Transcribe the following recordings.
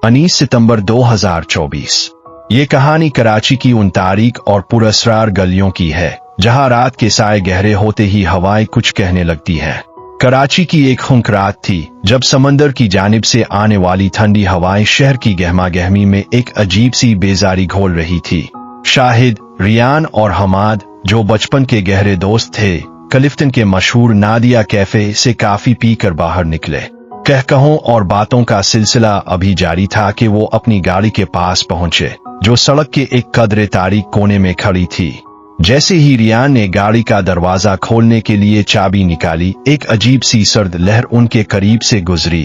19 सितंबर 2024। ये कहानी कराची की उन तारीख और पुरअसरार गलियों की है जहां रात के साए गहरे होते ही हवाएं कुछ कहने लगती हैं। कराची की एक खुनक रात थी जब समंदर की जानिब से आने वाली ठंडी हवाएं शहर की गहमा गहमी में एक अजीब सी बेजारी घोल रही थी। शाहिद, रियान और हमाद, जो बचपन के गहरे दोस्त थे, क्लिफ्टन के मशहूर नादिया कैफे से काफी पीकर बाहर निकले। कहकहों और बातों का सिलसिला अभी जारी था कि वो अपनी गाड़ी के पास पहुंचे जो सड़क के एक कदरे तारीक कोने में खड़ी थी। जैसे ही रियान ने गाड़ी का दरवाजा खोलने के लिए चाबी निकाली, एक अजीब सी सर्द लहर उनके करीब से गुजरी।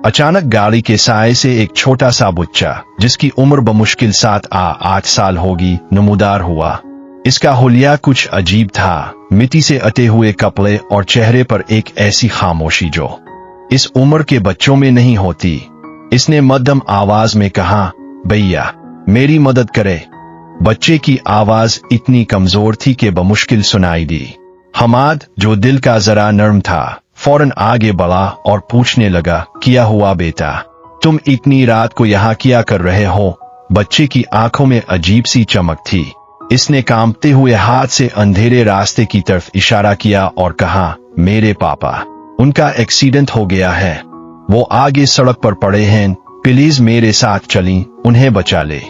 अचानक गाड़ी के साए से एक छोटा सा बच्चा, जिसकी उम्र बमुश्किल 7-8 साल होगी, नमूदार हुआ। इसका हुलिया कुछ अजीब था, मिट्टी से अटे हुए कपड़े और चेहरे पर एक ऐसी खामोशी जो इस उम्र के बच्चों में नहीं होती। इसने मध्यम आवाज में कहा, भैया मेरी मदद करे। बच्चे की आवाज इतनी कमजोर थी कि बमुश्किल सुनाई दी। हमाद, जो दिल का जरा नर्म था, फौरन आगे बढ़ा और पूछने लगा, क्या हुआ बेटा? तुम इतनी रात को यहाँ क्या कर रहे हो? बच्चे की आंखों में अजीब सी चमक थी। इसने कांपते हुए हाथ से अंधेरे रास्ते की तरफ इशारा किया और कहा, मेरे पापा, उनका एक्सीडेंट हो गया है। वो आगे सड़क पर पड़े हैं, प्लीज मेरे साथ चली, उन्हें बचा ले।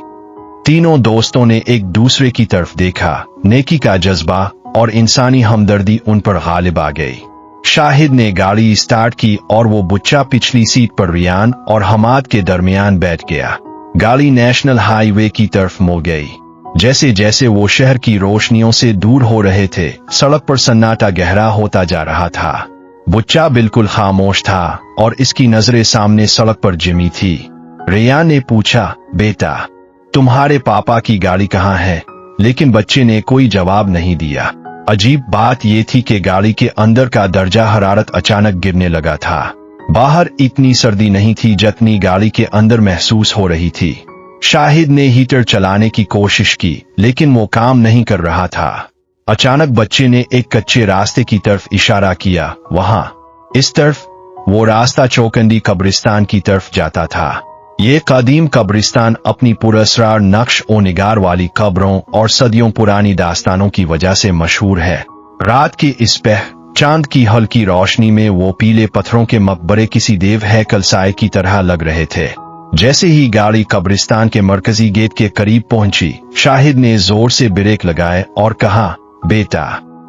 तीनों दोस्तों ने एक दूसरे की तरफ देखा। नेकी का जज्बा और इंसानी हमदर्दी उन पर गालिब आ गई। शाहिद ने गाड़ी स्टार्ट की और वो बच्चा पिछली सीट पर रियान और हमाद के दरमियान बैठ गया। गाड़ी नेशनल हाईवे की तरफ मुड़ गई। जैसे जैसे वो शहर की रोशनियों से दूर हो रहे थे, सड़क पर सन्नाटा गहरा होता जा रहा था। बच्चा बिल्कुल खामोश था और इसकी नजरें सामने सड़क पर जिमी थी। रियान ने पूछा, बेटा तुम्हारे पापा की गाड़ी कहाँ है? लेकिन बच्चे ने कोई जवाब नहीं दिया। अजीब बात ये थी कि गाड़ी के अंदर का दर्जा हरारत अचानक गिरने लगा था। बाहर इतनी सर्दी नहीं थी जितनी गाड़ी के अंदर महसूस हो रही थी। शाहिद ने हीटर चलाने की कोशिश की, लेकिन वो काम नहीं कर रहा था। अचानक बच्चे ने एक कच्चे रास्ते की तरफ इशारा किया, वहां, इस तरफ। वो रास्ता चौकंडी कब्रिस्तान की तरफ जाता था। ये कदीम कब्रिस्तान अपनी पुरअसरार नक्श ओ निगार वाली कब्रों और सदियों पुरानी दास्तानों की वजह से मशहूर है। रात की इस पह चांद की हल्की रोशनी में वो पीले पत्थरों के मकबरे किसी देव हैकल साए की तरह लग रहे थे। जैसे ही गाड़ी कब्रिस्तान के मरकजी गेट के करीब पहुंची, शाहिद ने जोर से ब्रेक लगाए और कहा, बेटा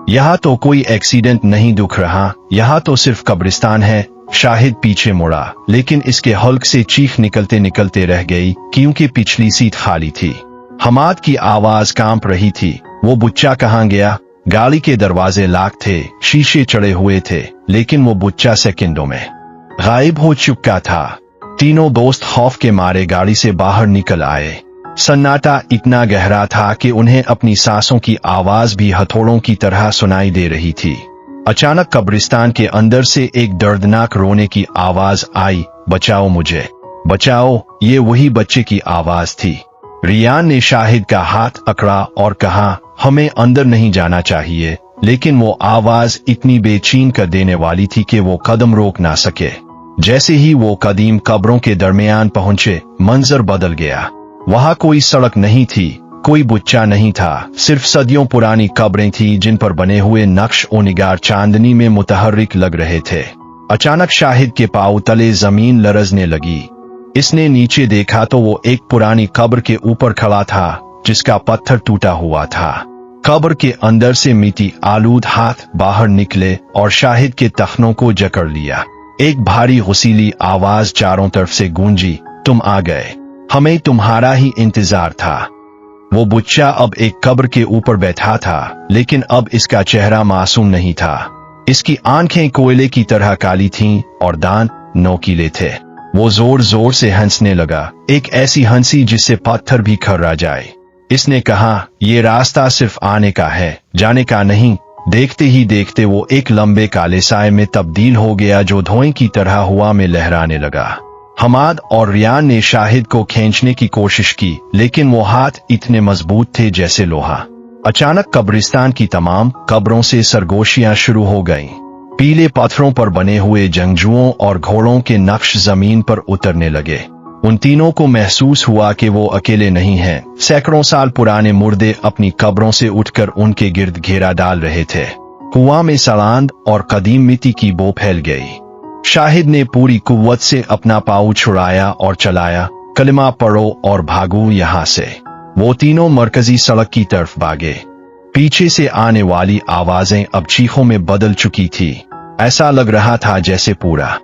यहाँ तो कोई एक्सीडेंट नहीं दिख रहा, यहाँ तो सिर्फ कब्रिस्तान है। शाहिद पीछे मुड़ा, लेकिन इसके हल्क से चीख निकलते निकलते रह गई क्योंकि पिछली सीट खाली थी। हमाद की आवाज कांप रही थी, वो बच्चा कहाँ गया? गाड़ी के दरवाजे लॉक थे, शीशे चढ़े हुए थे, लेकिन वो बच्चा सेकंडों में गायब हो चुका था। तीनों दोस्त खौफ के मारे गाड़ी से बाहर निकल आए। सन्नाटा इतना गहरा था कि उन्हें अपनी सांसों की आवाज भी हथौड़ों की तरह सुनाई दे रही थी। अचानक कब्रिस्तान के अंदर से एक दर्दनाक रोने की आवाज आई, बचाओ मुझे, बचाओ। ये वही बच्चे की आवाज थी। रियान ने शाहिद का हाथ अकड़ा और कहा, हमें अंदर नहीं जाना चाहिए, लेकिन वो आवाज इतनी बेचैन कर देने वाली थी कि वो कदम रोक ना सके। जैसे ही वो कदीम कब्रों के दरमियान पहुंचे, मंजर बदल गया। वहां कोई सड़क नहीं थी, कोई बच्चा नहीं था, सिर्फ सदियों पुरानी कब्रें थी जिन पर बने हुए नक्श ओ निगार चांदनी में मुतहर्रिक लग रहे थे। अचानक शाहिद के पांव तले जमीन लरजने लगी। इसने नीचे देखा तो वो एक पुरानी कब्र के ऊपर खड़ा था जिसका पत्थर टूटा हुआ था। कब्र के अंदर से मिट्टी आलूद हाथ बाहर निकले और शाहिद के तखनों को जकड़ लिया। एक भारी गुस्सीली आवाज चारों तरफ से गूंजी, तुम आ गए, हमें तुम्हारा ही इंतजार था। वो बच्चा अब एक कब्र के ऊपर बैठा था, लेकिन अब इसका चेहरा मासूम नहीं था। इसकी आंखें कोयले की तरह काली थीं और दांत नोकीले थे। वो जोर जोर से हंसने लगा, एक ऐसी हंसी जिससे पत्थर भी खर्रा जाए। इसने कहा, ये रास्ता सिर्फ आने का है, जाने का नहीं। देखते ही देखते वो एक लंबे काले साए में तब्दील हो गया जो धुएं की तरह हवा में लहराने लगा। हमाद और रियान ने शाहिद को खींचने की कोशिश की, लेकिन वो हाथ इतने मजबूत थे जैसे लोहा। अचानक कब्रिस्तान की तमाम कब्रों से सरगोशियां शुरू हो गईं। पीले पत्थरों पर बने हुए जंगजुओं और घोड़ों के नक्श जमीन पर उतरने लगे। उन तीनों को महसूस हुआ कि वो अकेले नहीं हैं। सैकड़ों साल पुराने मुर्दे अपनी कब्रों से उठकर उनके गिर्द घेरा डाल रहे थे। कुआं में सलांद और कदीम मिट्टी की बो फैल गई। शाहिद ने पूरी कुव्वत से अपना पाँव छुड़ाया और चलाया, कलिमा पढ़ो और भागो यहाँ से। वो तीनों मरकजी सड़क की तरफ भागे। पीछे से आने वाली आवाजें अब चीखों में बदल चुकी थी। ऐसा लग रहा था जैसे पूरा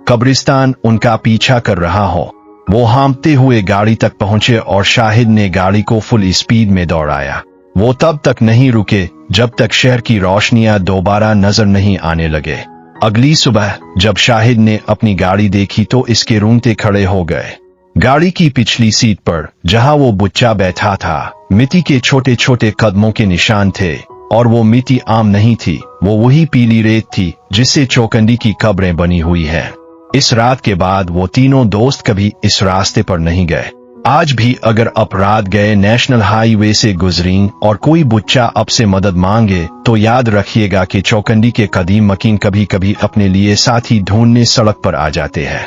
कब्रिस्तान उनका पीछा कर रहा हो। वो हाँफते हुए गाड़ी तक पहुंचे और शाहिद ने गाड़ी को फुल स्पीड में दौड़ाया। वो तब तक नहीं रुके जब तक शहर की रोशनियां दोबारा नजर नहीं आने लगे। अगली सुबह जब शाहिद ने अपनी गाड़ी देखी तो इसके रूंगटे खड़े हो गए। गाड़ी की पिछली सीट पर, जहां वो बच्चा बैठा था, मिट्टी के छोटे छोटे कदमों के निशान थे, और वो मिट्टी आम नहीं थी, वो वही पीली रेत थी जिससे चौकंडी की कब्रें बनी हुई हैं। इस रात के बाद वो तीनों दोस्त कभी इस रास्ते पर नहीं गए। आज भी अगर आप रात गए नेशनल हाईवे से गुजरें और कोई बच्चा आपसे मदद मांगे तो याद रखिएगा कि चौकंडी के कदीम मकीन कभी कभी अपने लिए साथी ढूंढने सड़क पर आ जाते हैं।